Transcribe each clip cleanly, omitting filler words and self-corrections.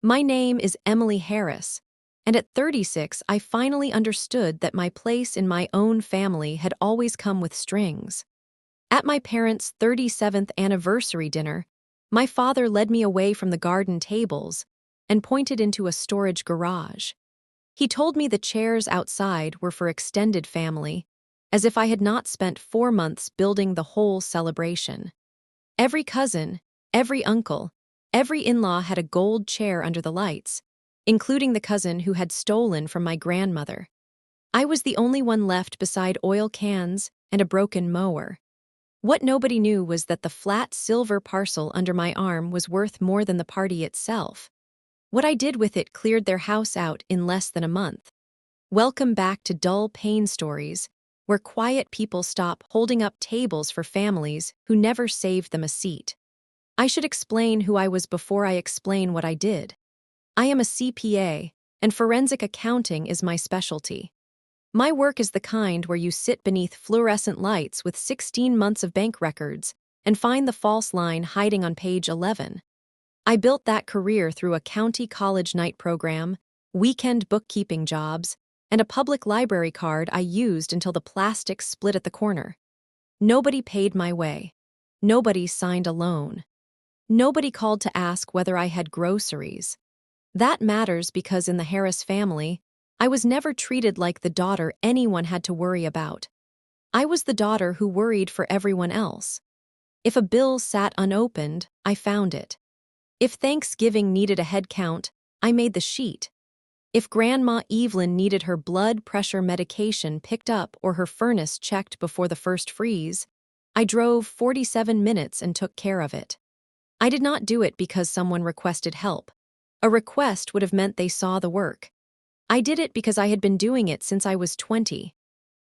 My name is Emily Harris, and at 36, I finally understood that my place in my own family had always come with strings. At my parents' 37th anniversary dinner, my father led me away from the garden tables and pointed into a storage garage. He told me the chairs outside were for extended family, as if I had not spent 4 months building the whole celebration. Every cousin, every uncle, every in-law had a gold chair under the lights, including the cousin who had stolen from my grandmother. I was the only one left beside oil cans and a broken mower. What nobody knew was that the flat silver parcel under my arm was worth more than the party itself. What I did with it cleared their house out in less than a month. Welcome back to Dull Pain Stories, where quiet people stop holding up tables for families who never saved them a seat. I should explain who I was before I explain what I did. I am a CPA, and forensic accounting is my specialty. My work is the kind where you sit beneath fluorescent lights with 16 months of bank records and find the false line hiding on page 11. I built that career through a county college night program, weekend bookkeeping jobs, and a public library card I used until the plastic split at the corner. Nobody paid my way. Nobody signed a loan. Nobody called to ask whether I had groceries. That matters because in the Harris family, I was never treated like the daughter anyone had to worry about. I was the daughter who worried for everyone else. If a bill sat unopened, I found it. If Thanksgiving needed a head count, I made the sheet. If Grandma Evelyn needed her blood pressure medication picked up or her furnace checked before the first freeze, I drove 47 minutes and took care of it. I did not do it because someone requested help. A request would have meant they saw the work. I did it because I had been doing it since I was 20.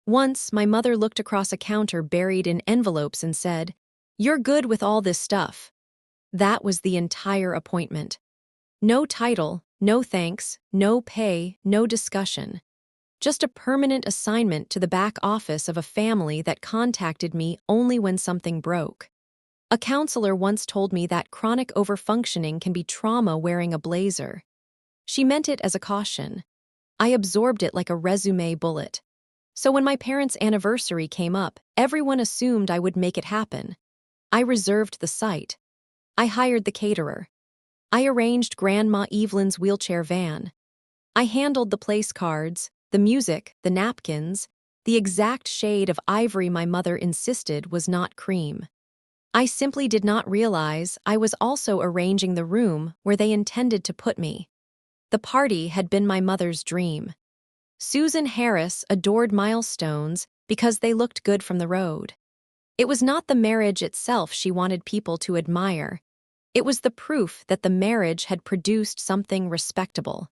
Once, my mother looked across a counter buried in envelopes and said, "You're good with all this stuff." That was the entire appointment. No title, no thanks, no pay, no discussion. Just a permanent assignment to the back office of a family that contacted me only when something broke. A counselor once told me that chronic overfunctioning can be trauma wearing a blazer. She meant it as a caution. I absorbed it like a resume bullet. So when my parents' anniversary came up, everyone assumed I would make it happen. I reserved the site. I hired the caterer. I arranged Grandma Evelyn's wheelchair van. I handled the place cards, the music, the napkins, the exact shade of ivory my mother insisted was not cream. I simply did not realize I was also arranging the room where they intended to put me. The party had been my mother's dream. Susan Harris adored milestones because they looked good from the road. It was not the marriage itself she wanted people to admire. It was the proof that the marriage had produced something respectable.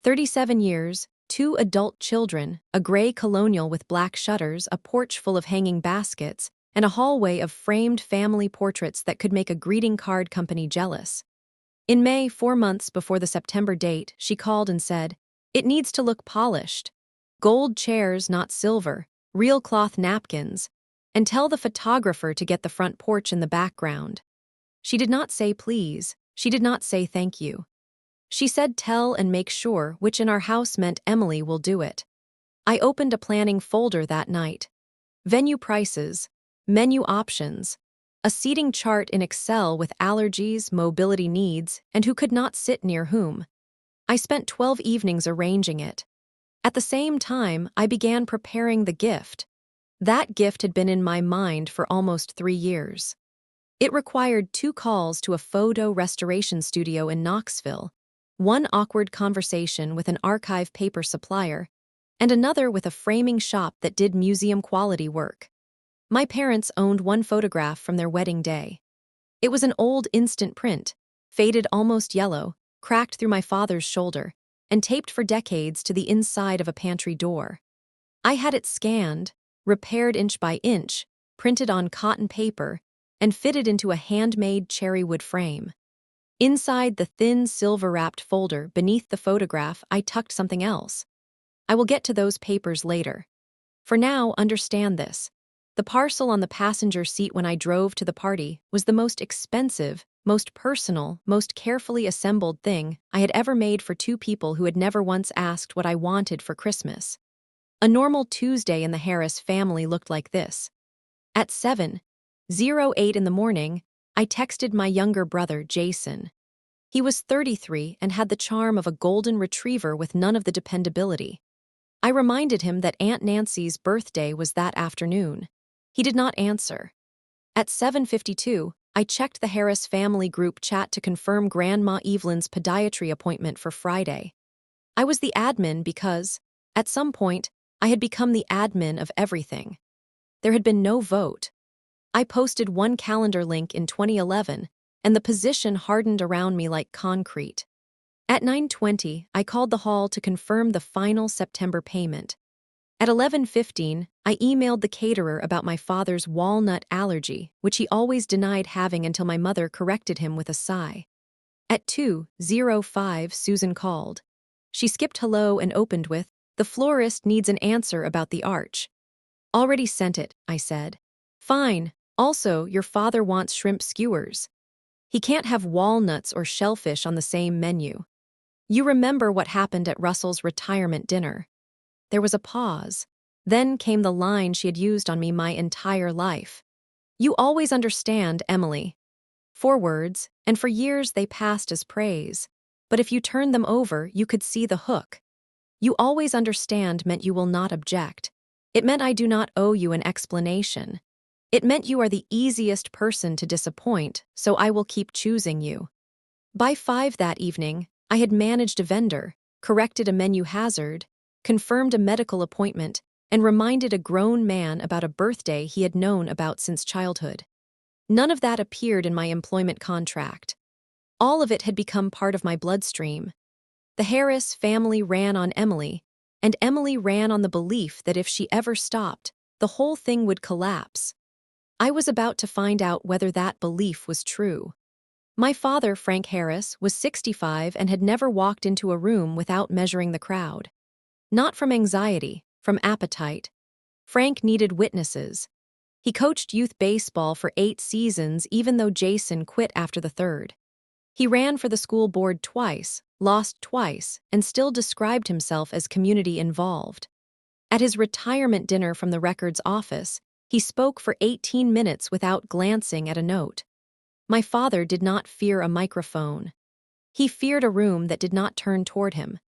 37 years, 2 adult children, a gray colonial with black shutters, a porch full of hanging baskets, and a hallway of framed family portraits that could make a greeting card company jealous. In May, 4 months before the September date, she called and said, "It needs to look polished. Gold chairs, not silver, real cloth napkins, and tell the photographer to get the front porch in the background." She did not say please, she did not say thank you. She said tell and make sure, which in our house meant Emily will do it. I opened a planning folder that night. Venue prices, menu options, a seating chart in Excel with allergies, mobility needs, and who could not sit near whom. I spent 12 evenings arranging it. At the same time, I began preparing the gift. That gift had been in my mind for almost 3 years. It required 2 calls to a photo restoration studio in Knoxville, 1 awkward conversation with an archive paper supplier, and another with a framing shop that did museum-quality work. My parents owned 1 photograph from their wedding day. It was an old instant print, faded almost yellow, cracked through my father's shoulder, and taped for decades to the inside of a pantry door. I had it scanned, repaired inch by inch, printed on cotton paper, and fitted into a handmade cherrywood frame. Inside the thin silver-wrapped folder beneath the photograph, I tucked something else. I will get to those papers later. For now, understand this. The parcel on the passenger seat when I drove to the party was the most expensive most personal, most carefully assembled thing I had ever made for two people who had never once asked what I wanted for Christmas. A normal Tuesday in the Harris family looked like this. At 7:08 in the morning, I texted my younger brother, Jason. He was 33 and had the charm of a golden retriever with none of the dependability. I reminded him that Aunt Nancy's birthday was that afternoon. He did not answer. At 7:52, I checked the Harris family group chat to confirm Grandma Evelyn's podiatry appointment for Friday. I was the admin because, at some point, I had become the admin of everything. There had been no vote. I posted one calendar link in 2011, and the position hardened around me like concrete. At 9:20, I called the hall to confirm the final September payment. At 11:15, I emailed the caterer about my father's walnut allergy, which he always denied having until my mother corrected him with a sigh. At 2:05, Susan called. She skipped hello and opened with, "The florist needs an answer about the arch." "Already sent it," I said. "Fine. Also, your father wants shrimp skewers. He can't have walnuts or shellfish on the same menu. You remember what happened at Russell's retirement dinner." There was a pause. Then came the line she had used on me my entire life. "You always understand, Emily." 4 words, and for years they passed as praise. But if you turned them over, you could see the hook. "You always understand" meant you will not object. It meant I do not owe you an explanation. It meant you are the easiest person to disappoint, so I will keep choosing you. By 5 that evening, I had managed a vendor, corrected a menu hazard, confirmed a medical appointment, and reminded a grown man about a birthday he had known about since childhood. None of that appeared in my employment contract. All of it had become part of my bloodstream. The Harris family ran on Emily, and Emily ran on the belief that if she ever stopped, the whole thing would collapse. I was about to find out whether that belief was true. My father, Frank Harris, was 65 and had never walked into a room without measuring the crowd. Not from anxiety, from appetite. Frank needed witnesses. He coached youth baseball for 8 seasons even though Jason quit after the third. He ran for the school board twice, lost twice, and still described himself as community involved. At his retirement dinner from the records office, he spoke for 18 minutes without glancing at a note. My father did not fear a microphone. He feared a room that did not turn toward him.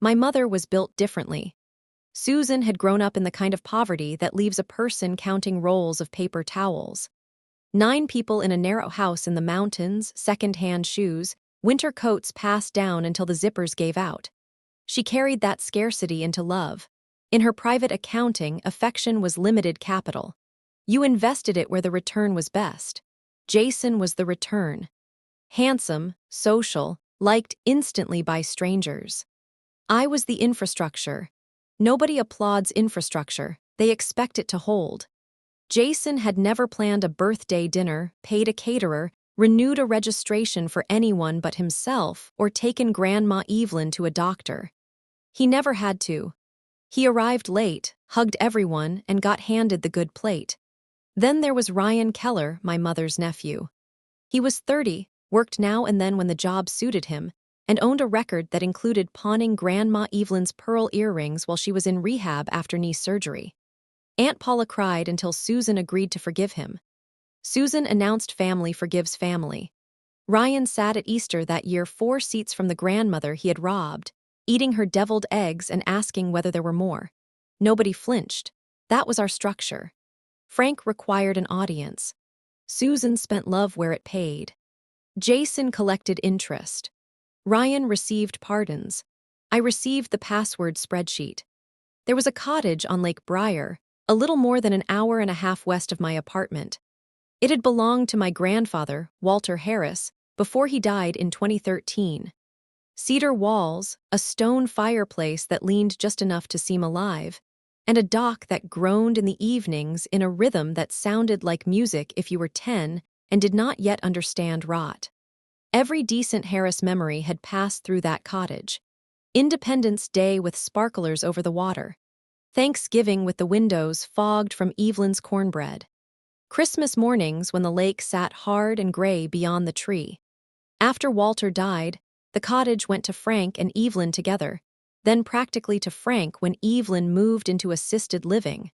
My mother was built differently. Susan had grown up in the kind of poverty that leaves a person counting rolls of paper towels. 9 people in a narrow house in the mountains, second-hand shoes, winter coats passed down until the zippers gave out. She carried that scarcity into love. In her private accounting, affection was limited capital. You invested it where the return was best. Jason was the return. Handsome, social, liked instantly by strangers. I was the infrastructure. Nobody applauds infrastructure, they expect it to hold. Jason had never planned a birthday dinner, paid a caterer, renewed a registration for anyone but himself, or taken Grandma Evelyn to a doctor. He never had to. He arrived late, hugged everyone, and got handed the good plate. Then there was Ryan Keller, my mother's nephew. He was 30, worked now and then when the job suited him, and owned a record that included pawning Grandma Evelyn's pearl earrings while she was in rehab after knee surgery. Aunt Paula cried until Susan agreed to forgive him. Susan announced family forgives family. Ryan sat at Easter that year 4 seats from the grandmother he had robbed, eating her deviled eggs and asking whether there were more. Nobody flinched. That was our structure. Frank required an audience. Susan spent love where it paid. Jason collected interest. Ryan received pardons. I received the password spreadsheet. There was a cottage on Lake Briar, a little more than an hour and a half west of my apartment. It had belonged to my grandfather, Walter Harris, before he died in 2013. Cedar walls, a stone fireplace that leaned just enough to seem alive, and a dock that groaned in the evenings in a rhythm that sounded like music if you were 10 and did not yet understand rot. Every decent Harris memory had passed through that cottage. Independence Day with sparklers over the water. Thanksgiving with the windows fogged from Evelyn's cornbread. Christmas mornings when the lake sat hard and gray beyond the tree. After Walter died, the cottage went to Frank and Evelyn together, then practically to Frank when Evelyn moved into assisted living.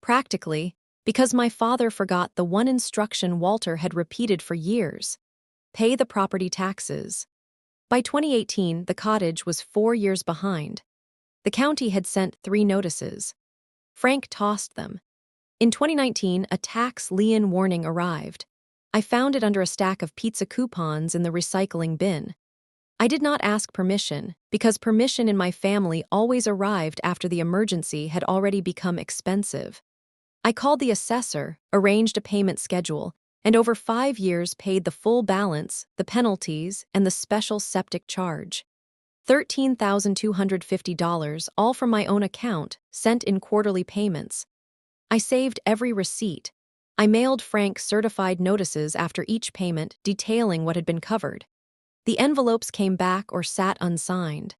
Practically, because my father forgot the one instruction Walter had repeated for years: pay the property taxes. By 2018, the cottage was 4 years behind. The county had sent 3 notices. Frank tossed them. In 2019, a tax lien warning arrived. I found it under a stack of pizza coupons in the recycling bin. I did not ask permission, because permission in my family always arrived after the emergency had already become expensive. I called the assessor, arranged a payment schedule, and over 5 years paid the full balance, the penalties, and the special septic charge. $13,250, all from my own account, sent in quarterly payments. I saved every receipt. I mailed Frank certified notices after each payment detailing what had been covered. The envelopes came back or sat unsigned.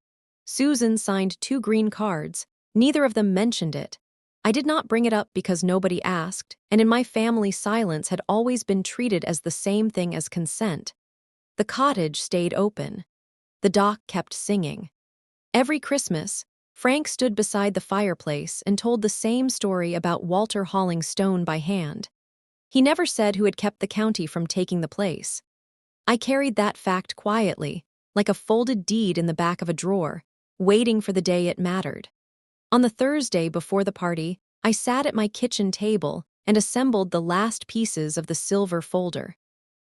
Susan signed 2 green cards. Neither of them mentioned it. I did not bring it up because nobody asked, and in my family, silence had always been treated as the same thing as consent. The cottage stayed open. The dock kept singing. Every Christmas, Frank stood beside the fireplace and told the same story about Walter hauling stone by hand. He never said who had kept the county from taking the place. I carried that fact quietly, like a folded deed in the back of a drawer, waiting for the day it mattered. On the Thursday before the party, I sat at my kitchen table and assembled the last pieces of the silver folder.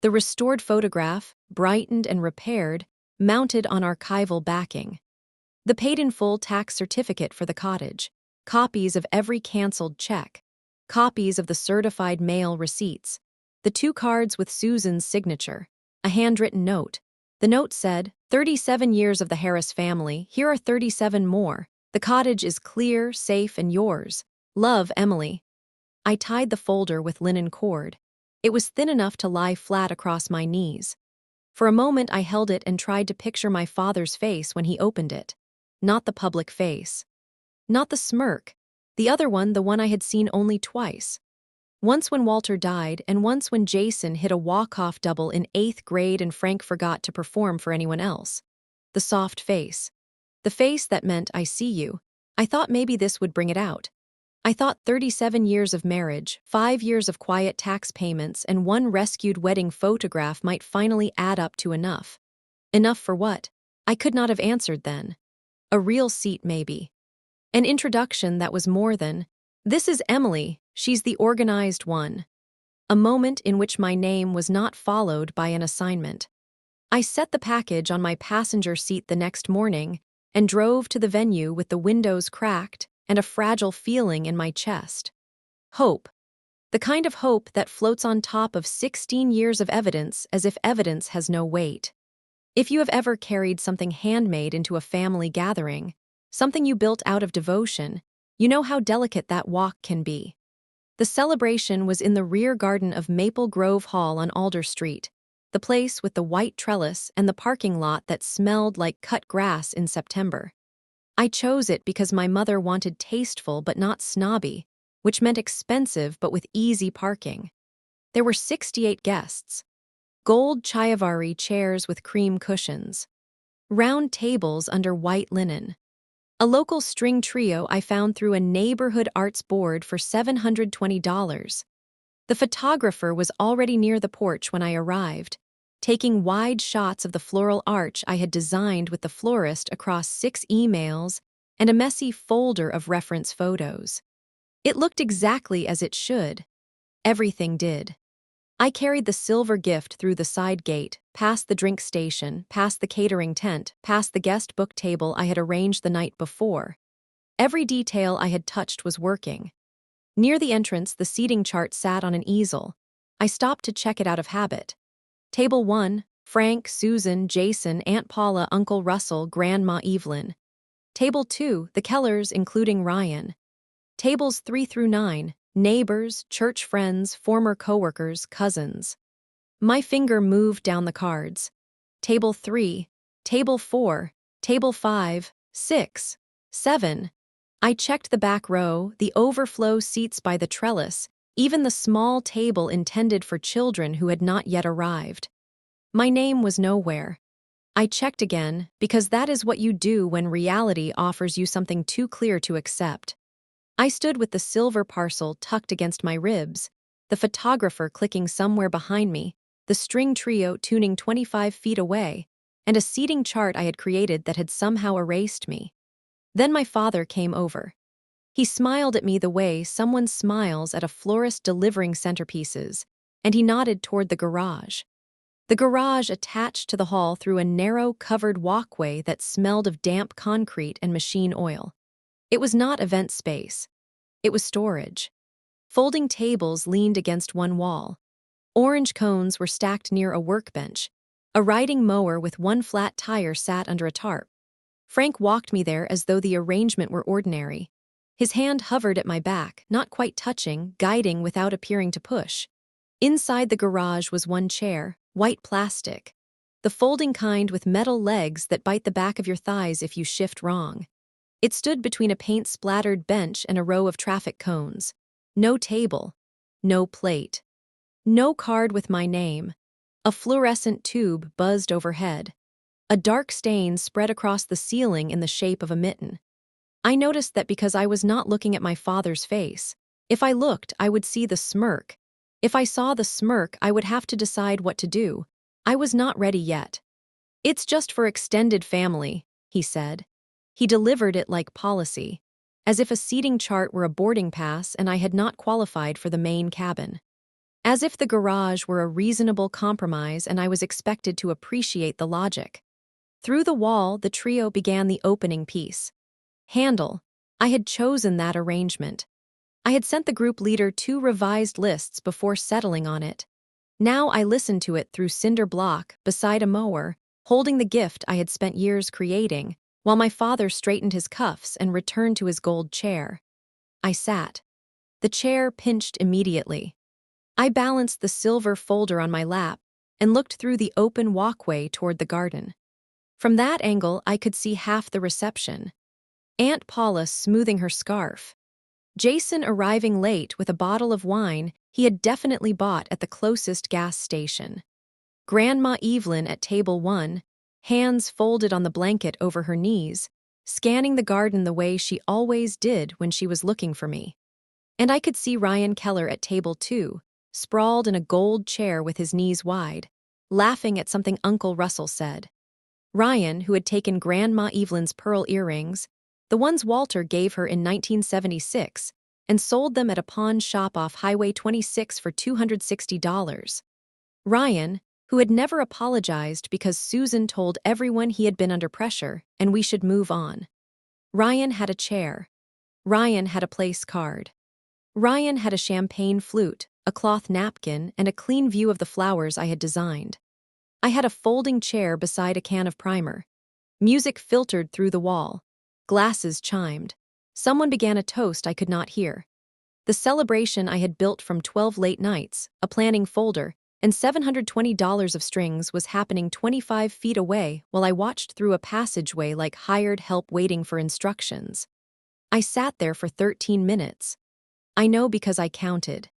The restored photograph, brightened and repaired, mounted on archival backing. The paid-in-full tax certificate for the cottage, copies of every canceled check, copies of the certified mail receipts, the 2 cards with Susan's signature, a handwritten note. The note said, 37 years of the Harris family, here are 37 more. The cottage is clear, safe, and yours. Love, Emily. I tied the folder with linen cord. It was thin enough to lie flat across my knees. For a moment I held it and tried to picture my father's face when he opened it. Not the public face. Not the smirk. The other one, the one I had seen only twice. Once when Walter died, and once when Jason hit a walk-off double in 8th grade and Frank forgot to perform for anyone else. The soft face. The face that meant, I see you. I thought maybe this would bring it out. I thought 37 years of marriage, 5 years of quiet tax payments, and 1 rescued wedding photograph might finally add up to enough. Enough for what? I could not have answered then. A real seat, maybe. An introduction that was more than, this is Emily, she's the organized one. A moment in which my name was not followed by an assignment. I set the package on my passenger seat the next morning and drove to the venue with the windows cracked and a fragile feeling in my chest. Hope. The kind of hope that floats on top of 16 years of evidence as if evidence has no weight. If you have ever carried something handmade into a family gathering, something you built out of devotion, you know how delicate that walk can be. The celebration was in the rear garden of Maple Grove Hall on Alder Street, the place with the white trellis and the parking lot that smelled like cut grass in September. I chose it because my mother wanted tasteful but not snobby, which meant expensive but with easy parking. There were 68 guests. Gold Chaivari chairs with cream cushions. Round tables under white linen. A local string trio I found through a neighborhood arts board for $720. The photographer was already near the porch when I arrived, taking wide shots of the floral arch I had designed with the florist across 6 emails and a messy folder of reference photos. It looked exactly as it should. Everything did. I carried the silver gift through the side gate, past the drink station, past the catering tent, past the guest book table I had arranged the night before. Every detail I had touched was working. Near the entrance, the seating chart sat on an easel. I stopped to check it out of habit. Table 1, Frank, Susan, Jason, Aunt Paula, Uncle Russell, Grandma Evelyn. Table 2, the Kellers, including Ryan. Tables 3 through 9, neighbors, church friends, former coworkers, cousins. My finger moved down the cards. Table 3, Table 4, Table 5, 6, 7. I checked the back row, the overflow seats by the trellis, even the small table intended for children who had not yet arrived. My name was nowhere. I checked again, because that is what you do when reality offers you something too clear to accept. I stood with the silver parcel tucked against my ribs, the photographer clicking somewhere behind me, the string trio tuning 25 feet away, and a seating chart I had created that had somehow erased me. Then my father came over. He smiled at me the way someone smiles at a florist delivering centerpieces, and he nodded toward the garage. The garage attached to the hall through a narrow, covered walkway that smelled of damp concrete and machine oil. It was not event space. It was storage. Folding tables leaned against one wall. Orange cones were stacked near a workbench. A riding mower with one flat tire sat under a tarp. Frank walked me there as though the arrangement were ordinary. His hand hovered at my back, not quite touching, guiding without appearing to push. Inside the garage was one chair, white plastic. The folding kind with metal legs that bite the back of your thighs if you shift wrong. It stood between a paint-splattered bench and a row of traffic cones. No table. No plate. No card with my name. A fluorescent tube buzzed overhead. A dark stain spread across the ceiling in the shape of a mitten. I noticed that because I was not looking at my father's face. If I looked, I would see the smirk. If I saw the smirk, I would have to decide what to do. I was not ready yet. "It's just for extended family," he said. He delivered it like policy, as if a seating chart were a boarding pass and I had not qualified for the main cabin. As if the garage were a reasonable compromise and I was expected to appreciate the logic. Through the wall, the trio began the opening piece. Handle. I had chosen that arrangement. I had sent the group leader 2 revised lists before settling on it. Now I listened to it through cinder block, beside a mower, holding the gift I had spent years creating, while my father straightened his cuffs and returned to his gold chair. I sat. The chair pinched immediately. I balanced the silver folder on my lap and looked through the open walkway toward the garden. From that angle, I could see half the reception. Aunt Paula smoothing her scarf. Jason arriving late with a bottle of wine he had definitely bought at the closest gas station. Grandma Evelyn at table 1, hands folded on the blanket over her knees, scanning the garden the way she always did when she was looking for me. And I could see Ryan Keller at table 2, sprawled in a gold chair with his knees wide, laughing at something Uncle Russell said. Ryan, who had taken Grandma Evelyn's pearl earrings, the ones Walter gave her in 1976, and sold them at a pawn shop off Highway 26 for $260. Ryan, who had never apologized because Susan told everyone he had been under pressure and we should move on. Ryan had a chair. Ryan had a place card. Ryan had a champagne flute, a cloth napkin, and a clean view of the flowers I had designed. I had a folding chair beside a can of primer. Music filtered through the wall. Glasses chimed. Someone began a toast I could not hear. The celebration I had built from 12 late nights, a planning folder, and $720 of strings was happening 25 feet away while I watched through a passageway like hired help waiting for instructions. I sat there for 13 minutes. I know because I counted.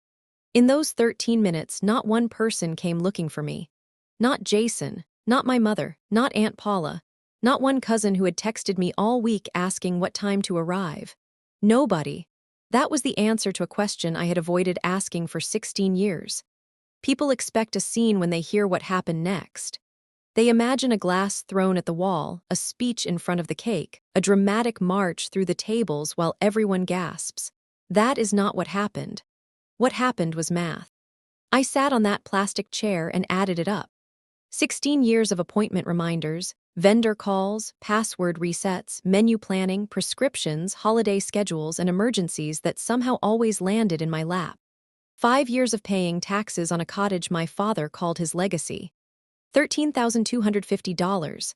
In those 13 minutes, not one person came looking for me. Not Jason, not my mother, not Aunt Paula, not one cousin who had texted me all week asking what time to arrive. Nobody. That was the answer to a question I had avoided asking for 16 years. People expect a scene when they hear what happened next. They imagine a glass thrown at the wall, a speech in front of the cake, a dramatic march through the tables while everyone gasps. That is not what happened. What happened was math. I sat on that plastic chair and added it up. 16 years of appointment reminders, vendor calls, password resets, menu planning, prescriptions, holiday schedules, and emergencies that somehow always landed in my lap. 5 years of paying taxes on a cottage my father called his legacy. $13,250.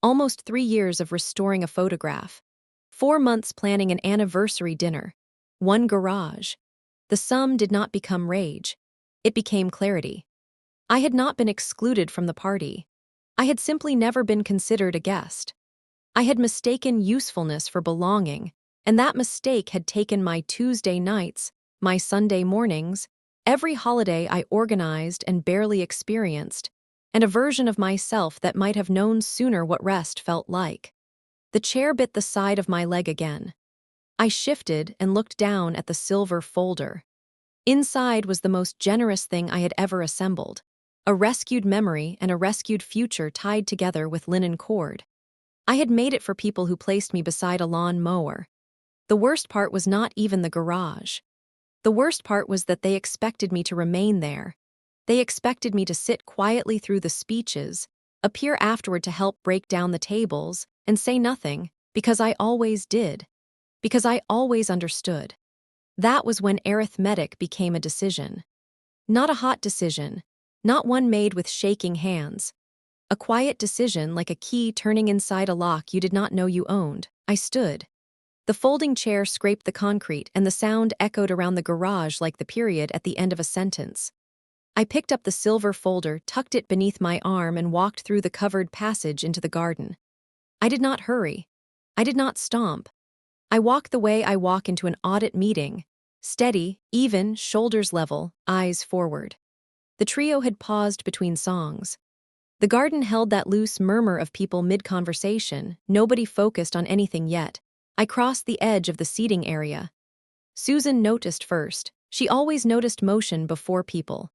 Almost 3 years of restoring a photograph. 4 months planning an anniversary dinner. 1 garage. The sum did not become rage. It became clarity. I had not been excluded from the party. I had simply never been considered a guest. I had mistaken usefulness for belonging, and that mistake had taken my Tuesday nights, my Sunday mornings, every holiday I organized and barely experienced, and a version of myself that might have known sooner what rest felt like. The chair bit the side of my leg again. I shifted and looked down at the silver folder. Inside was the most generous thing I had ever assembled. A rescued memory and a rescued future tied together with linen cord. I had made it for people who placed me beside a lawn mower. The worst part was not even the garage. The worst part was that they expected me to remain there. They expected me to sit quietly through the speeches, appear afterward to help break down the tables, and say nothing, because I always did. Because I always understood. That was when arithmetic became a decision. Not a hot decision, not one made with shaking hands. A quiet decision like a key turning inside a lock you did not know you owned. I stood. The folding chair scraped the concrete and the sound echoed around the garage like the period at the end of a sentence. I picked up the silver folder, tucked it beneath my arm, and walked through the covered passage into the garden. I did not hurry. I did not stomp. I walked the way I walk into an audit meeting, steady, even, shoulders level, eyes forward. The trio had paused between songs. The garden held that loose murmur of people mid-conversation, nobody focused on anything yet. I crossed the edge of the seating area. Susan noticed first. She always noticed motion before people.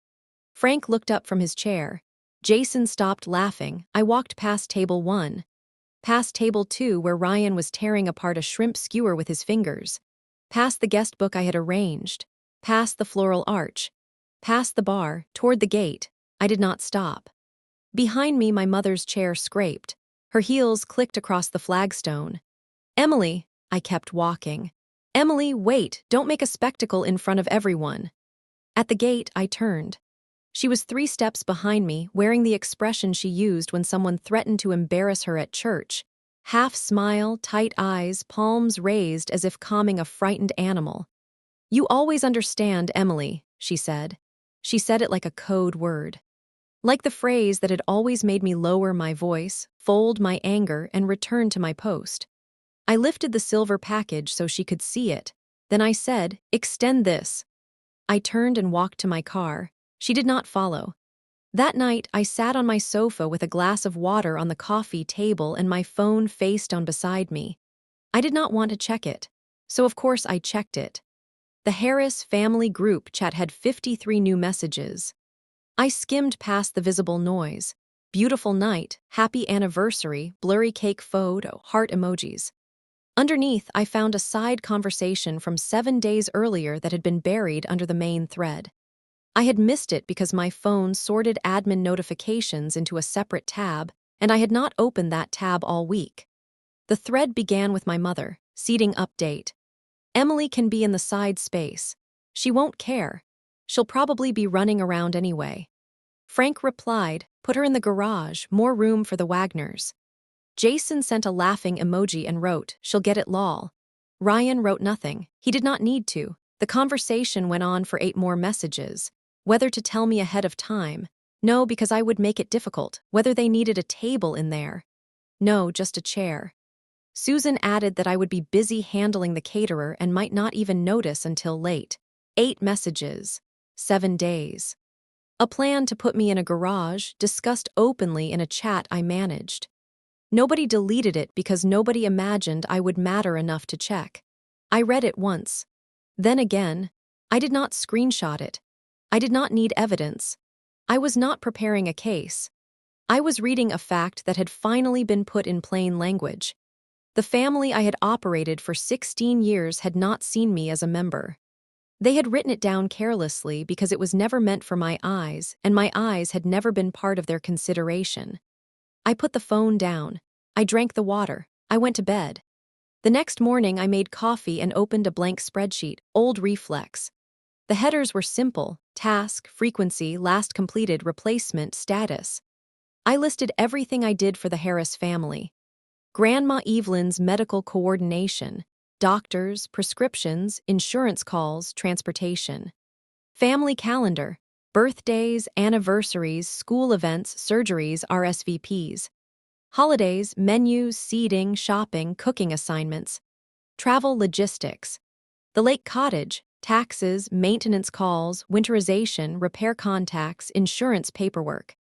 Frank looked up from his chair. Jason stopped laughing. I walked past table 1. Past table 2 where Ryan was tearing apart a shrimp skewer with his fingers. Past the guest book I had arranged. Past the floral arch. Past the bar, toward the gate. I did not stop. Behind me my mother's chair scraped. Her heels clicked across the flagstone. "Emily," I kept walking. "Emily, wait, don't make a spectacle in front of everyone." At the gate, I turned. She was 3 steps behind me, wearing the expression she used when someone threatened to embarrass her at church. Half smile, tight eyes, palms raised as if calming a frightened animal. "You always understand, Emily," she said. She said it like a code word. Like the phrase that had always made me lower my voice, fold my anger, and return to my post. I lifted the silver package so she could see it. Then I said, "Extend this." I turned and walked to my car. She did not follow. That night, I sat on my sofa with a glass of water on the coffee table and my phone face down beside me. I did not want to check it. So of course I checked it. The Harris family group chat had 53 new messages. I skimmed past the visible noise. Beautiful night, happy anniversary, blurry cake photo, heart emojis. Underneath, I found a side conversation from 7 days earlier that had been buried under the main thread. I had missed it because my phone sorted admin notifications into a separate tab, and I had not opened that tab all week. The thread began with my mother, seating update. "Emily can be in the side space. She won't care. She'll probably be running around anyway." Frank replied, "Put her in the garage, more room for the Wagners." Jason sent a laughing emoji and wrote, "She'll get it lol." Ryan wrote nothing. He did not need to. The conversation went on for 8 more messages. Whether to tell me ahead of time. No, because I would make it difficult. Whether they needed a table in there. No, just a chair. Susan added that I would be busy handling the caterer and might not even notice until late. 8 messages. 7 days. A plan to put me in a garage, discussed openly in a chat I managed. Nobody deleted it because nobody imagined I would matter enough to check. I read it once. Then again. I did not screenshot it. I did not need evidence. I was not preparing a case. I was reading a fact that had finally been put in plain language. The family I had operated for 16 years had not seen me as a member. They had written it down carelessly because it was never meant for my eyes, and my eyes had never been part of their consideration. I put the phone down. I drank the water. I went to bed. The next morning I made coffee and opened a blank spreadsheet, old reflex. The headers were simple: task, frequency, last completed, replacement, status. I listed everything I did for the Harris family. Grandma Evelyn's medical coordination, doctors, prescriptions, insurance calls, transportation. Family calendar, birthdays, anniversaries, school events, surgeries, RSVPs. Holidays, menus, seating, shopping, cooking assignments. Travel logistics. The lake cottage, taxes, maintenance calls, winterization, repair contacts, insurance paperwork.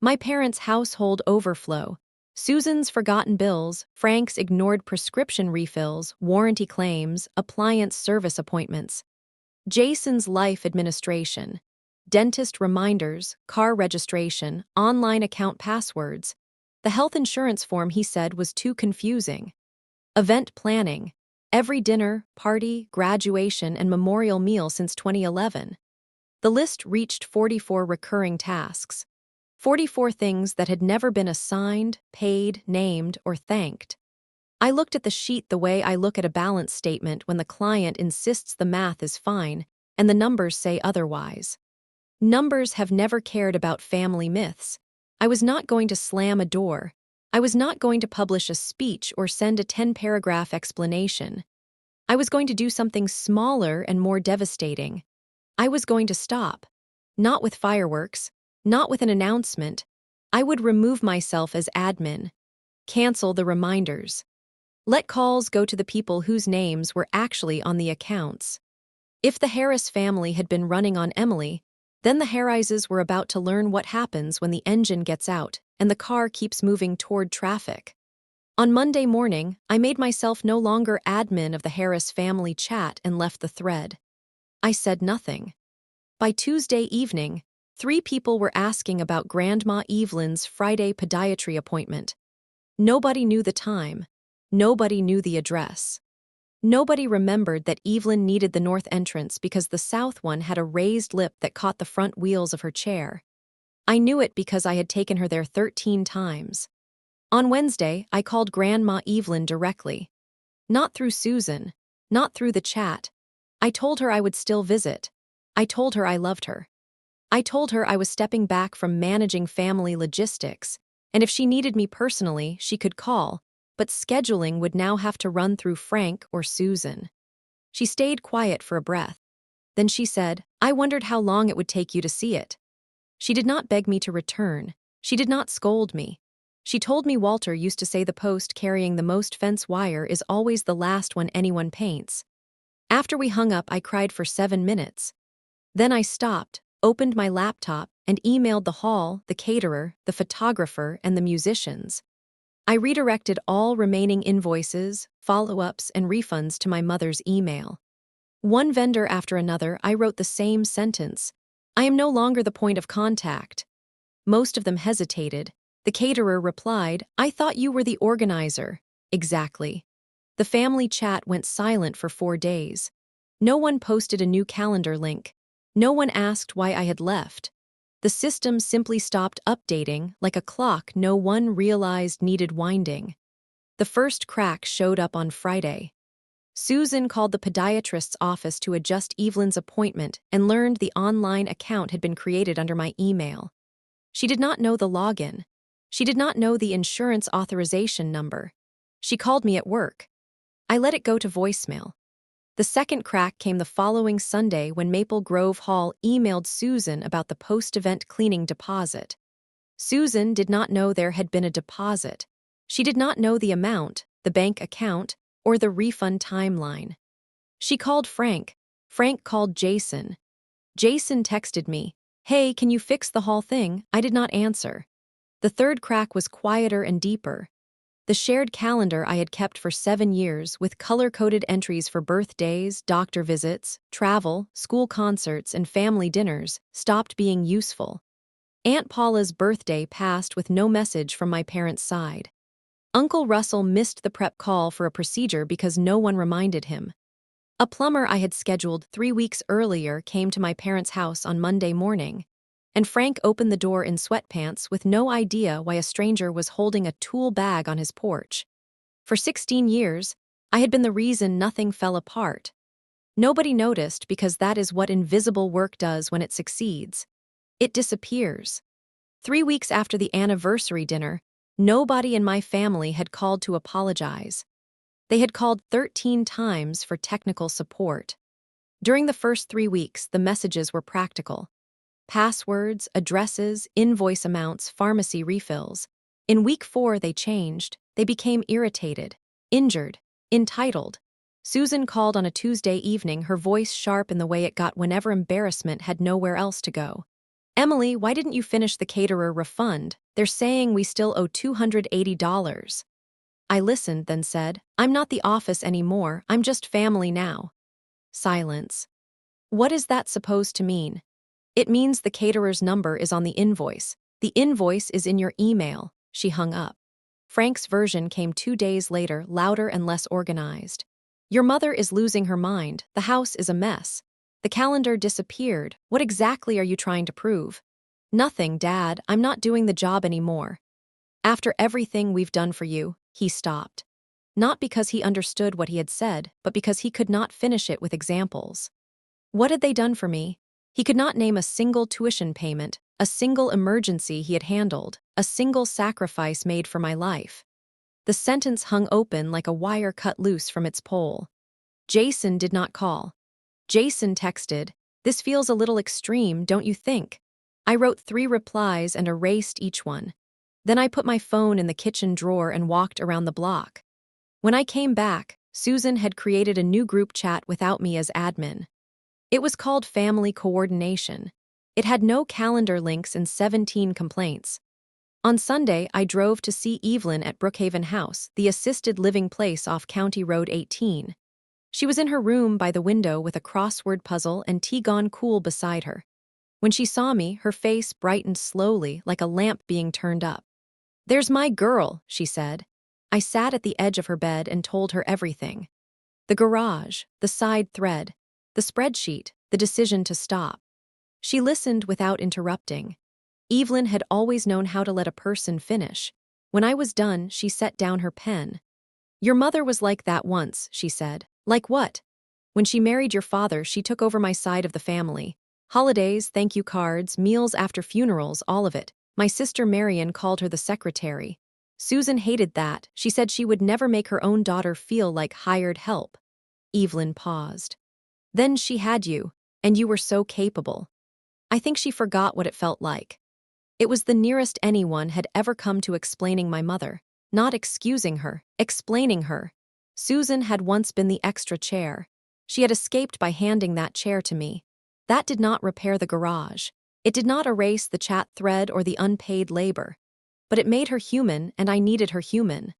My parents' household overflow. Susan's forgotten bills, Frank's ignored prescription refills, warranty claims, appliance service appointments. Jason's life administration. Dentist reminders, car registration, online account passwords. The health insurance form he said was too confusing. Event planning. Every dinner, party, graduation, and memorial meal since 2011. The list reached 44 recurring tasks. 44 things that had never been assigned, paid, named, or thanked. I looked at the sheet the way I look at a balance statement when the client insists the math is fine and the numbers say otherwise. Numbers have never cared about family myths. I was not going to slam a door. I was not going to publish a speech or send a 10-paragraph explanation. I was going to do something smaller and more devastating. I was going to stop. Not with fireworks, not with an announcement. I would remove myself as admin. Cancel the reminders. Let calls go to the people whose names were actually on the accounts. If the Harris family had been running on Emily, then the Harrises were about to learn what happens when the engine gets out and the car keeps moving toward traffic. On Monday morning, I made myself no longer admin of the Harris family chat and left the thread. I said nothing. By Tuesday evening, 3 people were asking about Grandma Evelyn's Friday podiatry appointment. Nobody knew the time. Nobody knew the address. Nobody remembered that Evelyn needed the north entrance because the south one had a raised lip that caught the front wheels of her chair. I knew it because I had taken her there 13 times. On Wednesday, I called Grandma Evelyn directly. Not through Susan. Not through the chat. I told her I would still visit. I told her I loved her. I told her I was stepping back from managing family logistics, and if she needed me personally, she could call, but scheduling would now have to run through Frank or Susan. She stayed quiet for a breath. Then she said, "I wondered how long it would take you to see it." She did not beg me to return. She did not scold me. She told me Walter used to say the post carrying the most fence wire is always the last one anyone paints. After we hung up, I cried for 7 minutes. Then I stopped, opened my laptop, and emailed the hall, the caterer, the photographer, and the musicians. I redirected all remaining invoices, follow-ups, and refunds to my mother's email. One vendor after another, I wrote the same sentence. I am no longer the point of contact. Most of them hesitated. The caterer replied, "I thought you were the organizer." Exactly. The family chat went silent for 4 days. No one posted a new calendar link. No one asked why I had left. The system simply stopped updating, like a clock no one realized needed winding. The first crack showed up on Friday. Susan called the podiatrist's office to adjust Evelyn's appointment and learned the online account had been created under my email. She did not know the login. She did not know the insurance authorization number. She called me at work. I let it go to voicemail. The second crack came the following Sunday when Maple Grove Hall emailed Susan about the post-event cleaning deposit. Susan did not know there had been a deposit. She did not know the amount, the bank account, or the refund timeline. She called Frank. Frank called Jason. Jason texted me, "Hey, can you fix the hall thing?" I did not answer. The third crack was quieter and deeper. The shared calendar I had kept for 7 years with color-coded entries for birthdays, doctor visits, travel, school concerts, and family dinners stopped being useful. Aunt Paula's birthday passed with no message from my parents' side. Uncle Russell missed the prep call for a procedure because no one reminded him. A plumber I had scheduled 3 weeks earlier came to my parents' house on Monday morning, and Frank opened the door in sweatpants with no idea why a stranger was holding a tool bag on his porch. For 16 years, I had been the reason nothing fell apart. Nobody noticed because that is what invisible work does when it succeeds. It disappears. 3 weeks after the anniversary dinner, nobody in my family had called to apologize. They had called 13 times for technical support. During the first 3 weeks, the messages were practical. Passwords, addresses, invoice amounts, pharmacy refills. In week 4, they changed. They became irritated, injured, entitled. Susan called on a Tuesday evening, her voice sharp in the way it got whenever embarrassment had nowhere else to go. Emily, why didn't you finish the caterer refund? They're saying we still owe $280. I listened, then said, I'm not the office anymore, I'm just family now. Silence. What is that supposed to mean? It means the caterer's number is on the invoice. The invoice is in your email. She hung up. Frank's version came 2 days later, louder and less organized. Your mother is losing her mind. The house is a mess. The calendar disappeared. What exactly are you trying to prove? Nothing, Dad. I'm not doing the job anymore. After everything we've done for you, he stopped. Not because he understood what he had said, but because he could not finish it with examples. What had they done for me? He could not name a single tuition payment, a single emergency he had handled, a single sacrifice made for my life. The sentence hung open like a wire cut loose from its pole. Jason did not call. Jason texted, "This feels a little extreme, don't you think?" I wrote 3 replies and erased each one. Then I put my phone in the kitchen drawer and walked around the block. When I came back, Susan had created a new group chat without me as admin. It was called Family Coordination. It had no calendar links and 17 complaints. On Sunday, I drove to see Evelyn at Brookhaven House, the assisted living place off County Road 18. She was in her room by the window with a crossword puzzle and tea gone cool beside her. When she saw me, her face brightened slowly like a lamp being turned up. "There's my girl," she said. I sat at the edge of her bed and told her everything. The garage, the side thread, the spreadsheet, the decision to stop. She listened without interrupting. Evelyn had always known how to let a person finish. When I was done, she set down her pen. "Your mother was like that once," she said. "Like what?" "When she married your father, she took over my side of the family. Holidays, thank you cards, meals after funerals, all of it. My sister Marion called her the secretary. Susan hated that. She said she would never make her own daughter feel like hired help." Evelyn paused. "Then she had you, and you were so capable." I think she forgot what it felt like. It was the nearest anyone had ever come to explaining my mother, not excusing her, explaining her. Susan had once been the extra chair. She had escaped by handing that chair to me. That did not repair the garage. It did not erase the chat thread or the unpaid labor. But it made her human, and I needed her human.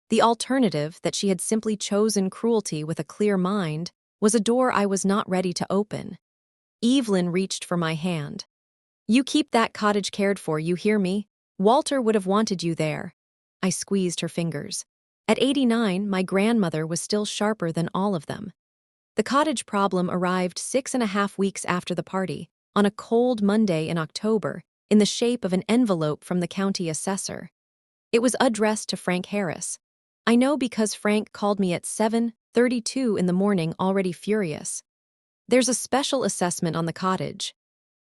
The alternative, that she had simply chosen cruelty with a clear mind, was a door I was not ready to open. Evelyn reached for my hand. "You keep that cottage cared for, you hear me? Walter would have wanted you there." I squeezed her fingers. At 89, my grandmother was still sharper than all of them. The cottage problem arrived 6.5 weeks after the party, on a cold Monday in October, in the shape of an envelope from the county assessor. It was addressed to Frank Harris. I know because Frank called me at 7:32 in the morning, already furious. "There's a special assessment on the cottage.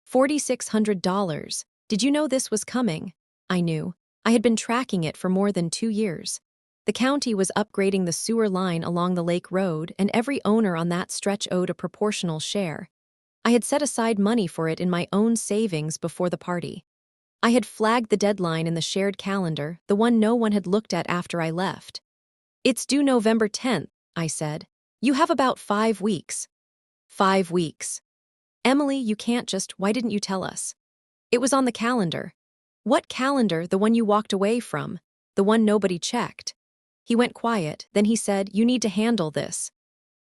$4,600. Did you know this was coming?" I knew. I had been tracking it for more than 2 years. The county was upgrading the sewer line along the Lake Road, and every owner on that stretch owed a proportional share. I had set aside money for it in my own savings before the party. I had flagged the deadline in the shared calendar, the one no one had looked at after I left. "It's due November 10th, I said. "You have about 5 weeks." 5 weeks. "Emily, you can't just, why didn't you tell us?" "It was on the calendar." "What calendar? The one you walked away from? The one nobody checked?" He went quiet, then he said, "You need to handle this."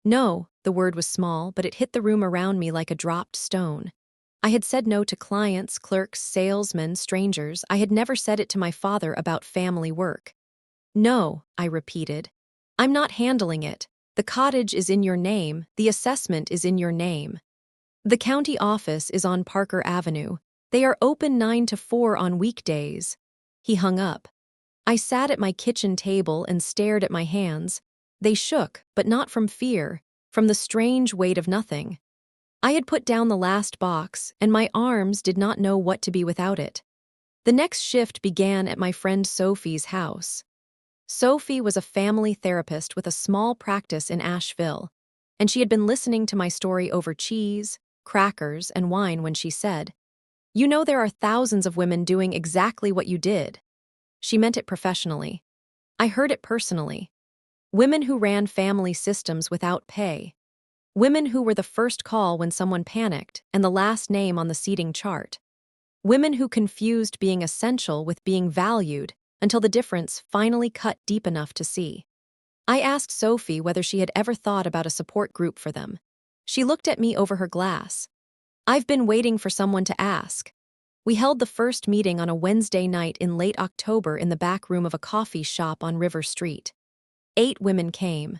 No, the word was small, but it hit the room around me like a dropped stone. I had said no to clients, clerks, salesmen, strangers. I had never said it to my father about family work. "No," I repeated. "I'm not handling it. The cottage is in your name, the assessment is in your name. The county office is on Parker Avenue. They are open 9 to 4 on weekdays." He hung up. I sat at my kitchen table and stared at my hands. They shook, but not from fear, from the strange weight of nothing. I had put down the last box, and my arms did not know what to be without it. The next shift began at my friend Sophie's house. Sophie was a family therapist with a small practice in Asheville, and she had been listening to my story over cheese, crackers, and wine when she said, "You know there are thousands of women doing exactly what you did." She meant it professionally. I heard it personally. Women who ran family systems without pay. Women who were the first call when someone panicked and the last name on the seating chart. Women who confused being essential with being valued until the difference finally cut deep enough to see. I asked Sophie whether she had ever thought about a support group for them. She looked at me over her glass. I've been waiting for someone to ask. We held the first meeting on a Wednesday night in late October in the back room of a coffee shop on River Street. 8 women came.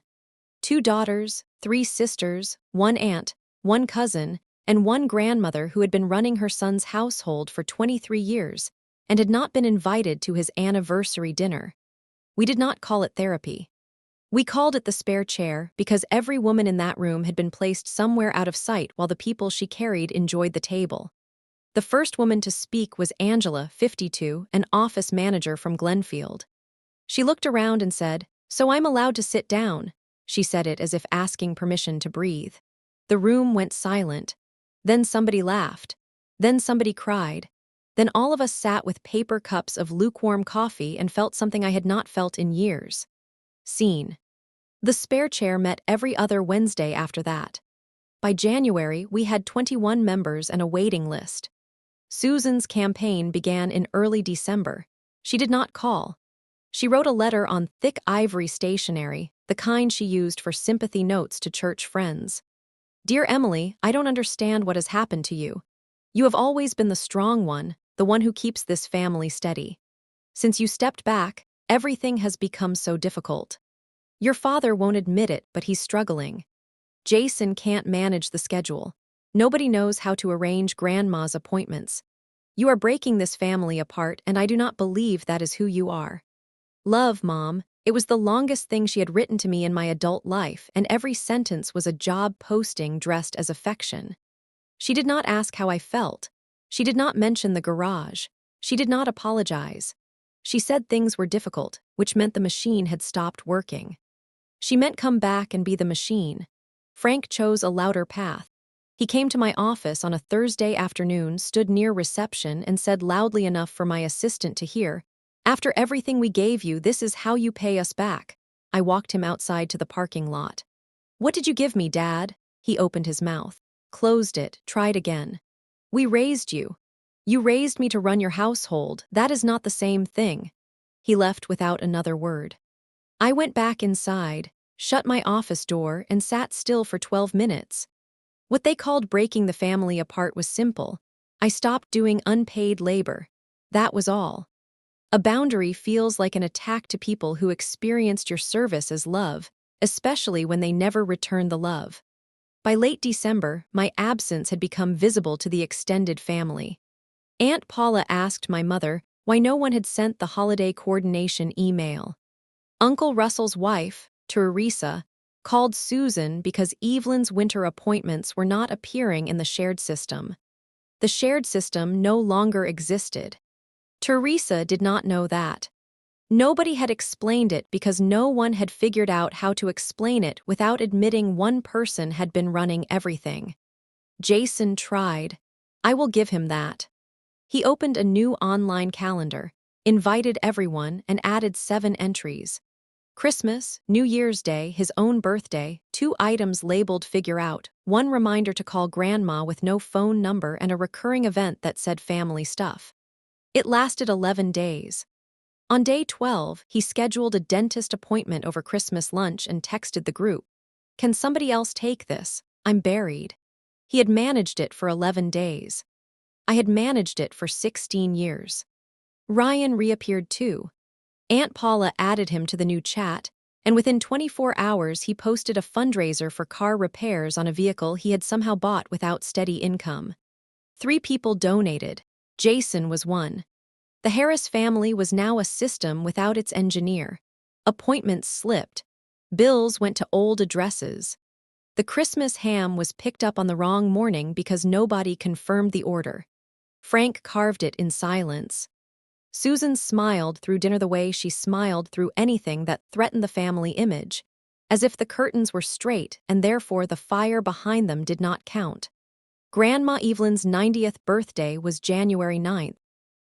2 daughters, 3 sisters, 1 aunt, 1 cousin, and 1 grandmother who had been running her son's household for 23 years and had not been invited to his anniversary dinner. We did not call it therapy. We called it the spare chair because every woman in that room had been placed somewhere out of sight while the people she carried enjoyed the table. The first woman to speak was Angela, 52, an office manager from Glenfield. She looked around and said, "So I'm allowed to sit down." She said it as if asking permission to breathe. The room went silent. Then somebody laughed. Then somebody cried. Then all of us sat with paper cups of lukewarm coffee and felt something I had not felt in years. Scene. The spare chair met every other Wednesday after that. By January, we had 21 members and a waiting list. Susan's campaign began in early December. She did not call. She wrote a letter on thick ivory stationery, the kind she used for sympathy notes to church friends. "Dear Emily, I don't understand what has happened to you. You have always been the strong one, the one who keeps this family steady. Since you stepped back, everything has become so difficult. Your father won't admit it, but he's struggling. Jason can't manage the schedule. Nobody knows how to arrange Grandma's appointments. You are breaking this family apart, and I do not believe that is who you are. Love, Mom." It was the longest thing she had written to me in my adult life, and every sentence was a job posting dressed as affection. She did not ask how I felt. She did not mention the garage. She did not apologize. She said things were difficult, which meant the machine had stopped working. She meant come back and be the machine. Frank chose a louder path. He came to my office on a Thursday afternoon, stood near reception, and said loudly enough for my assistant to hear, "After everything we gave you, this is how you pay us back." I walked him outside to the parking lot. "What did you give me, Dad?" He opened his mouth, closed it, tried again. "We raised you. You raised me to run your household. That is not the same thing." He left without another word. I went back inside, shut my office door, and sat still for 12 minutes. What they called breaking the family apart was simple. I stopped doing unpaid labor. That was all. A boundary feels like an attack to people who experienced your service as love, especially when they never return the love. By late December, my absence had become visible to the extended family. Aunt Paula asked my mother why no one had sent the holiday coordination email. Uncle Russell's wife, Teresa, called Susan because Evelyn's winter appointments were not appearing in the shared system. The shared system no longer existed. Teresa did not know that. Nobody had explained it because no one had figured out how to explain it without admitting one person had been running everything. Jason tried. I will give him that. He opened a new online calendar, invited everyone, and added 7 entries. Christmas, New Year's Day, his own birthday, 2 items labeled figure out, 1 reminder to call Grandma with no phone number, and a recurring event that said family stuff. It lasted 11 days. On day 12, he scheduled a dentist appointment over Christmas lunch and texted the group, "Can somebody else take this? I'm buried." He had managed it for 11 days. I had managed it for 16 years. Ryan reappeared too. Aunt Paula added him to the new chat, and within 24 hours he posted a fundraiser for car repairs on a vehicle he had somehow bought without steady income. 3 people donated. Jason was one. The Harris family was now a system without its engineer. Appointments slipped. Bills went to old addresses. The Christmas ham was picked up on the wrong morning because nobody confirmed the order. Frank carved it in silence. Susan smiled through dinner the way she smiled through anything that threatened the family image, as if the curtains were straight and therefore the fire behind them did not count. Grandma Evelyn's 90th birthday was January 9th.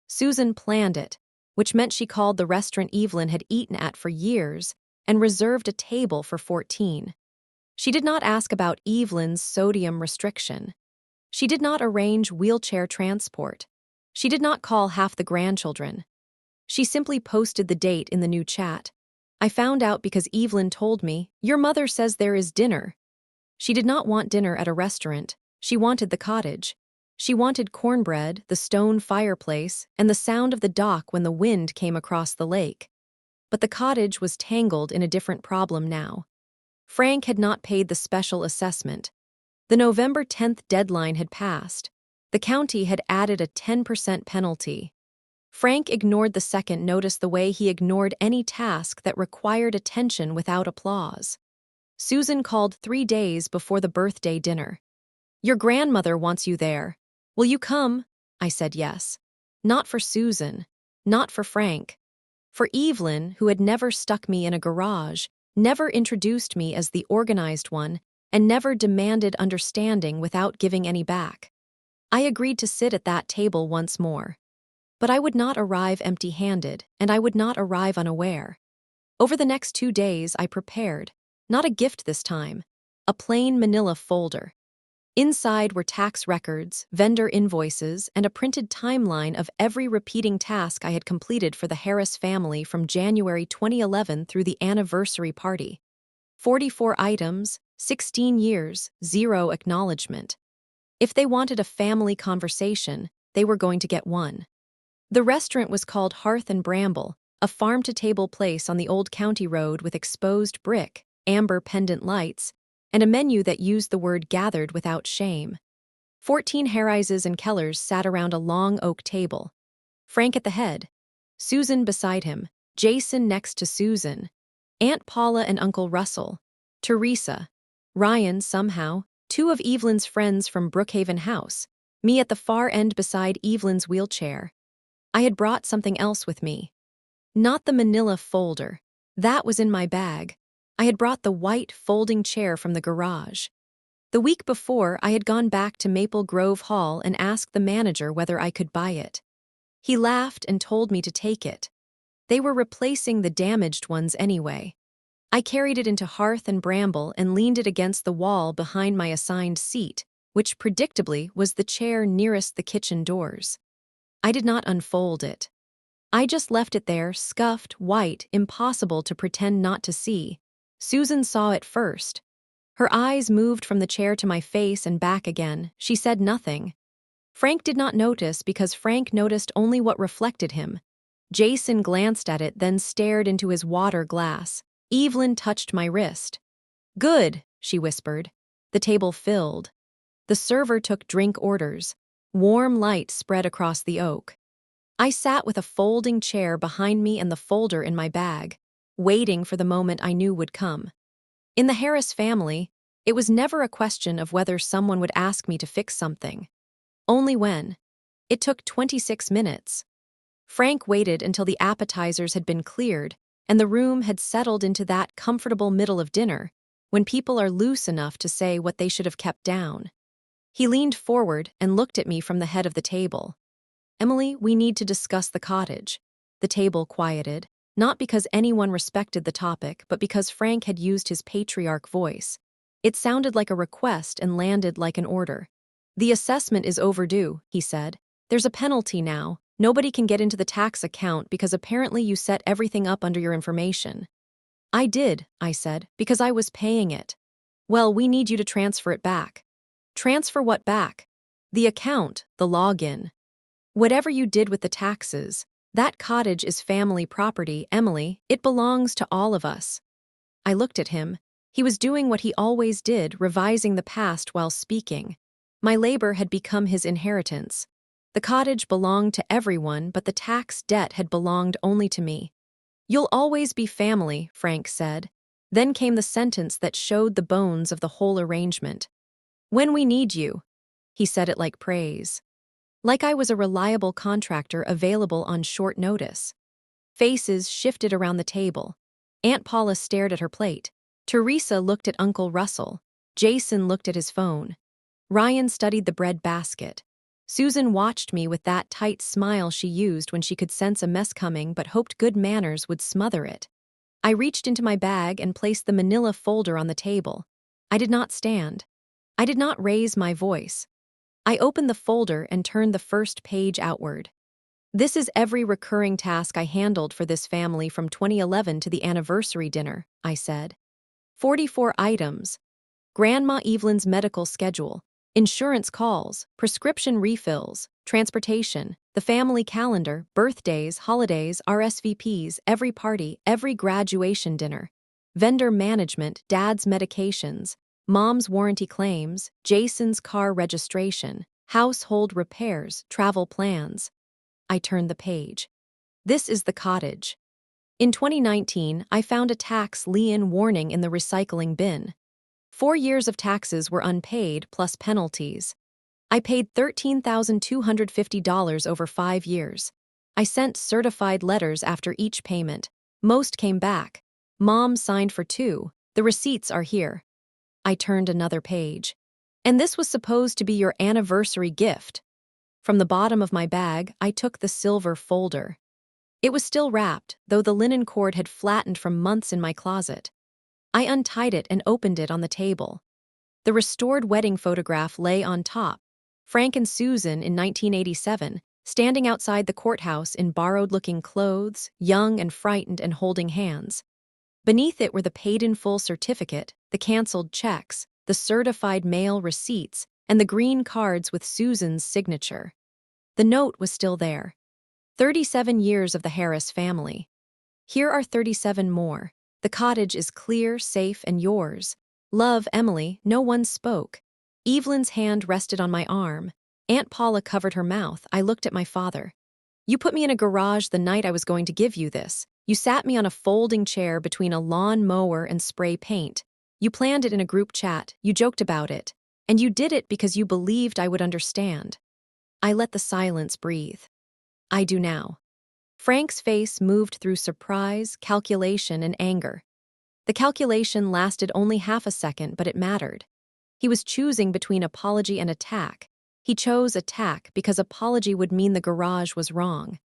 Susan planned it, which meant she called the restaurant Evelyn had eaten at for years and reserved a table for 14. She did not ask about Evelyn's sodium restriction. She did not arrange wheelchair transport. She did not call half the grandchildren. She simply posted the date in the new chat. I found out because Evelyn told me, "Your mother says there is dinner." She did not want dinner at a restaurant. She wanted the cottage. She wanted cornbread, the stone fireplace, and the sound of the dock when the wind came across the lake. But the cottage was tangled in a different problem now. Frank had not paid the special assessment. The November 10th deadline had passed. The county had added a 10% penalty. Frank ignored the second notice the way he ignored any task that required attention without applause. Susan called 3 days before the birthday dinner. "Your grandmother wants you there. Will you come?" I said yes. Not for Susan. Not for Frank. For Evelyn, who had never stuck me in a garage, never introduced me as the organized one, and never demanded understanding without giving any back. I agreed to sit at that table once more. But I would not arrive empty-handed, and I would not arrive unaware. Over the next 2 days, I prepared, not a gift this time, a plain manila folder. Inside were tax records, vendor invoices, and a printed timeline of every repeating task I had completed for the Harris family from January 2011 through the anniversary party. 44 items, 16 years, 0 acknowledgement. If they wanted a family conversation, they were going to get one. The restaurant was called Hearth and Bramble, a farm-to-table place on the old county road with exposed brick, amber pendant lights, and a menu that used the word "gathered without shame." 14 Harrises and Kellers sat around a long oak table. Frank at the head, Susan beside him, Jason next to Susan, Aunt Paula and Uncle Russell, Teresa, Ryan somehow, 2 of Evelyn's friends from Brookhaven House, me at the far end beside Evelyn's wheelchair. I had brought something else with me. Not the manila folder. That was in my bag. I had brought the white folding chair from the garage. The week before, I had gone back to Maple Grove Hall and asked the manager whether I could buy it. He laughed and told me to take it. They were replacing the damaged ones anyway. I carried it into Hearth and Bramble and leaned it against the wall behind my assigned seat, which predictably was the chair nearest the kitchen doors. I did not unfold it. I just left it there, scuffed, white, impossible to pretend not to see. Susan saw it first. Her eyes moved from the chair to my face and back again. She said nothing. Frank did not notice because Frank noticed only what reflected him. Jason glanced at it, then stared into his water glass. Evelyn touched my wrist. "Good," she whispered. The table filled. The server took drink orders. Warm light spread across the oak. I sat with a folding chair behind me and the folder in my bag, waiting for the moment I knew would come. In the Harris family, it was never a question of whether someone would ask me to fix something. Only when. It took 26 minutes. Frank waited until the appetizers had been cleared and the room had settled into that comfortable middle of dinner, when people are loose enough to say what they should have kept down. He leaned forward and looked at me from the head of the table. "Emily, we need to discuss the cottage." The table quieted, not because anyone respected the topic, but because Frank had used his patriarch voice. It sounded like a request and landed like an order. "The assessment is overdue," he said. "There's a penalty now. Nobody can get into the tax account because apparently you set everything up under your information." "I did," I said, "because I was paying it." "Well, we need you to transfer it back." "Transfer what back?" "The account, the login. Whatever you did with the taxes, that cottage is family property, Emily. It belongs to all of us." I looked at him. He was doing what he always did, revising the past while speaking. My labor had become his inheritance. The cottage belonged to everyone, but the tax debt had belonged only to me. "You'll always be family," Frank said. Then came the sentence that showed the bones of the whole arrangement. "When we need you." He said it like praise. Like I was a reliable contractor available on short notice. Faces shifted around the table. Aunt Paula stared at her plate. Teresa looked at Uncle Russell. Jason looked at his phone. Ryan studied the bread basket. Susan watched me with that tight smile she used when she could sense a mess coming but hoped good manners would smother it. I reached into my bag and placed the manila folder on the table. I did not stand. I did not raise my voice. I opened the folder and turned the first page outward. This is every recurring task I handled for this family from 2011 to the anniversary dinner, I said. 44 items. Grandma Evelyn's medical schedule, insurance calls, prescription refills, transportation, the family calendar, birthdays, holidays, RSVPs, every party, every graduation dinner, vendor management, dad's medications, mom's warranty claims, Jason's car registration, household repairs, travel plans. I turned the page. This is the cottage. In 2019, I found a tax lien warning in the recycling bin. 4 years of taxes were unpaid plus penalties. I paid $13,250 over 5 years. I sent certified letters after each payment. Most came back. Mom signed for 2. The receipts are here. I turned another page. And this was supposed to be your anniversary gift. From the bottom of my bag, I took the silver folder. It was still wrapped, though the linen cord had flattened from months in my closet. I untied it and opened it on the table. The restored wedding photograph lay on top. Frank and Susan in 1987, standing outside the courthouse in borrowed-looking clothes, young and frightened and holding hands. Beneath it were the paid-in-full certificate, the canceled checks, the certified mail receipts, and the green cards with Susan's signature. The note was still there. 37 years of the Harris family. Here are 37 more. The cottage is clear, safe, and yours. Love, Emily. No one spoke. Evelyn's hand rested on my arm. Aunt Paula covered her mouth. I looked at my father. You put me in a garage the night I was going to give you this. You sat me on a folding chair between a lawn mower and spray paint. You planned it in a group chat. You joked about it. And you did it because you believed I would understand. I let the silence breathe. I do now. Frank's face moved through surprise, calculation, and anger. The calculation lasted only half a second, but it mattered. He was choosing between apology and attack. He chose attack because apology would mean the garage was wrong.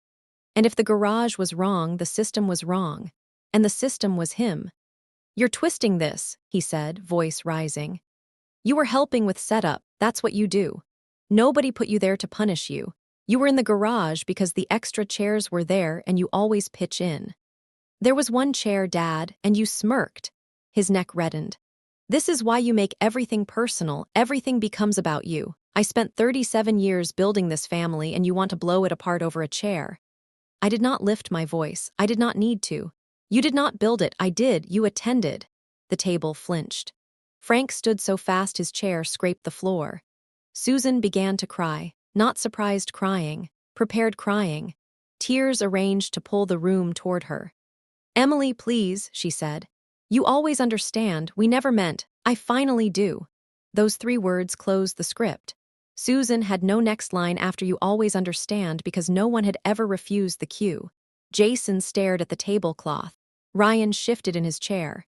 And if the garage was wrong, the system was wrong. And the system was him. You're twisting this, he said, voice rising. You were helping with setup, that's what you do. Nobody put you there to punish you. You were in the garage because the extra chairs were there and you always pitch in. There was one chair, Dad, and you smirked. His neck reddened. This is why you make everything personal, everything becomes about you. I spent 37 years building this family and you want to blow it apart over a chair. I did not lift my voice. I did not need to. You did not build it. I did. You attended. The table flinched. Frank stood so fast his chair scraped the floor. Susan began to cry. Not surprised crying, prepared crying. Tears arranged to pull the room toward her. Emily, please, she said. You always understand, we never meant, I finally do. Those 3 words closed the script. Susan had no next line after you always understand because no one had ever refused the cue. Jason stared at the tablecloth. Ryan shifted in his chair.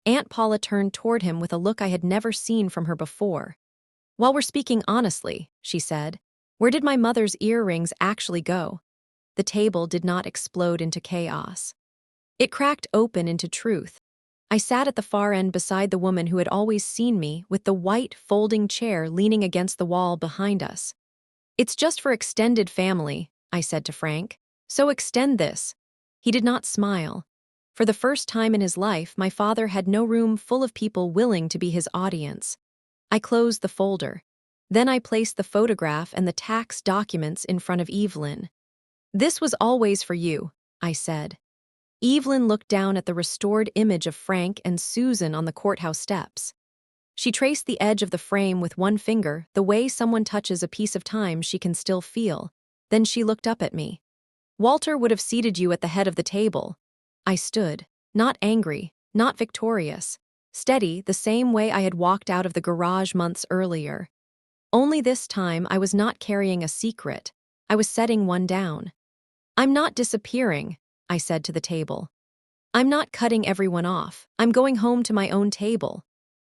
Aunt Paula turned toward him with a look I had never seen from her before. While we're speaking honestly, she said, where did my mother's earrings actually go? The table did not explode into chaos. It cracked open into truth. I sat at the far end beside the woman who had always seen me with the white folding chair leaning against the wall behind us. It's just for extended family, I said to Frank. So extend this. He did not smile. For the first time in his life, my father had no room full of people willing to be his audience. I closed the folder. Then I placed the photograph and the tax documents in front of Evelyn. This was always for you, I said. Evelyn looked down at the restored image of Frank and Susan on the courthouse steps. She traced the edge of the frame with one finger, the way someone touches a piece of time she can still feel. Then she looked up at me. Walter would have seated you at the head of the table. I stood, not angry, not victorious, steady the same way I had walked out of the garage months earlier. Only this time I was not carrying a secret. I was setting one down. I'm not disappearing, I said to the table. I'm not cutting everyone off. I'm going home to my own table.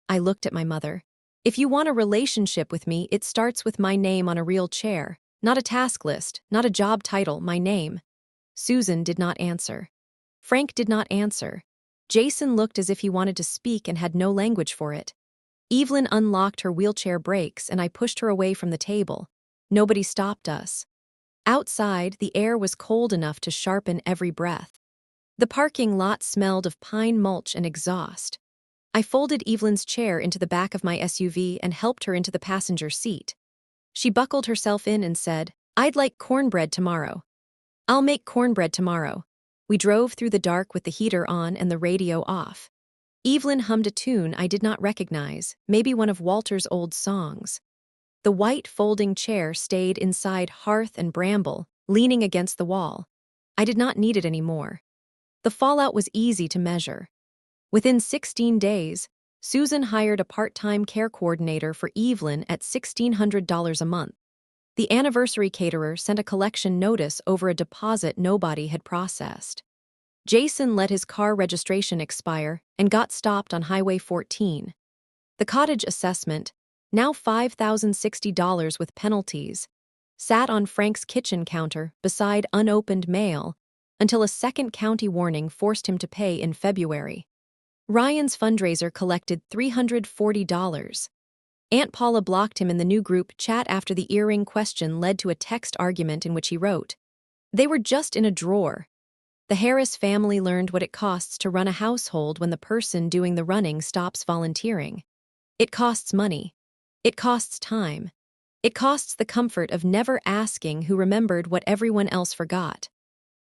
I looked at my mother. If you want a relationship with me, it starts with my name on a real chair, not a task list, not a job title, my name. Susan did not answer. Frank did not answer. Jason looked as if he wanted to speak and had no language for it. Evelyn unlocked her wheelchair brakes and I pushed her away from the table. Nobody stopped us. Outside, the air was cold enough to sharpen every breath. The parking lot smelled of pine mulch and exhaust. I folded Evelyn's chair into the back of my SUV and helped her into the passenger seat. She buckled herself in and said, "I'd like cornbread tomorrow." "I'll make cornbread tomorrow." We drove through the dark with the heater on and the radio off. Evelyn hummed a tune I did not recognize, maybe one of Walter's old songs. The white folding chair stayed inside hearth and bramble, leaning against the wall. I did not need it anymore. The fallout was easy to measure. Within 16 days, Susan hired a part-time care coordinator for Evelyn at $1,600 a month. The anniversary caterer sent a collection notice over a deposit nobody had processed. Jason let his car registration expire and got stopped on Highway 14. The cottage assessment, now $5,060 with penalties, sat on Frank's kitchen counter beside unopened mail until a second county warning forced him to pay in February. Ryan's fundraiser collected $340. Aunt Paula blocked him in the new group chat after the earring question led to a text argument in which he wrote, "They were just in a drawer." The Harris family learned what it costs to run a household when the person doing the running stops volunteering. It costs money. It costs time. It costs the comfort of never asking who remembered what everyone else forgot.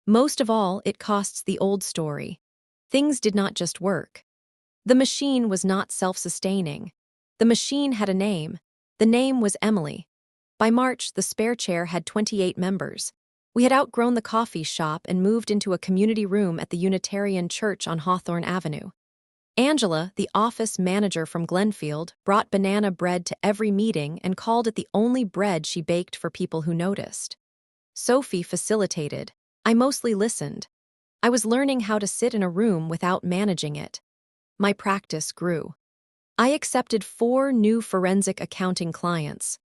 Most of all, it costs the old story. Things did not just work. The machine was not self-sustaining. The machine had a name. The name was Emily. By March, the spare chair had 28 members. We had outgrown the coffee shop and moved into a community room at the Unitarian Church on Hawthorne Avenue. Angela, the office manager from Glenfield, brought banana bread to every meeting and called it the only bread she baked for people who noticed. Sophie facilitated. I mostly listened. I was learning how to sit in a room without managing it. My practice grew. I accepted 4 new forensic accounting clients.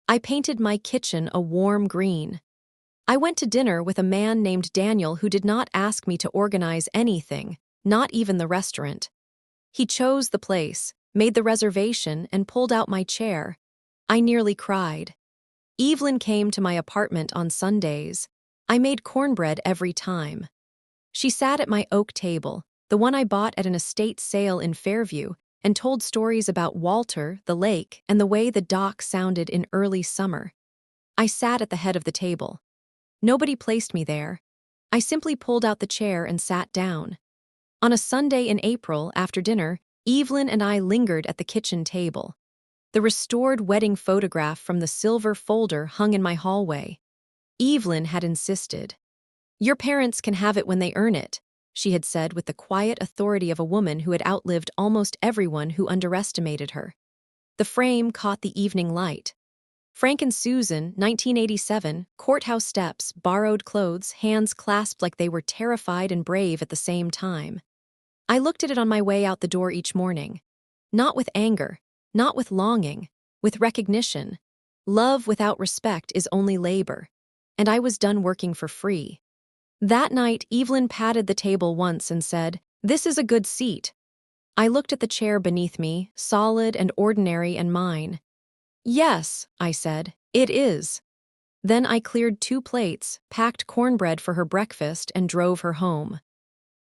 I painted my kitchen a warm green. I went to dinner with a man named Daniel who did not ask me to organize anything, not even the restaurant. He chose the place, made the reservation, and pulled out my chair. I nearly cried. Evelyn came to my apartment on Sundays. I made cornbread every time. She sat at my oak table, the one I bought at an estate sale in Fairview, and told stories about Walter, the lake, and the way the dock sounded in early summer. I sat at the head of the table. Nobody placed me there. I simply pulled out the chair and sat down. On a Sunday in April, after dinner, Evelyn and I lingered at the kitchen table. The restored wedding photograph from the silver folder hung in my hallway. Evelyn had insisted. "Your parents can have it when they earn it," she had said with the quiet authority of a woman who had outlived almost everyone who underestimated her. The frame caught the evening light. Frank and Susan, 1987, courthouse steps, borrowed clothes, hands clasped like they were terrified and brave at the same time. I looked at it on my way out the door each morning. Not with anger, not with longing, with recognition. Love without respect is only labor. And I was done working for free. That night, Evelyn patted the table once and said, "This is a good seat." I looked at the chair beneath me, solid and ordinary and mine. "Yes," I said, "it is." Then I cleared 2 plates, packed cornbread for her breakfast, and drove her home.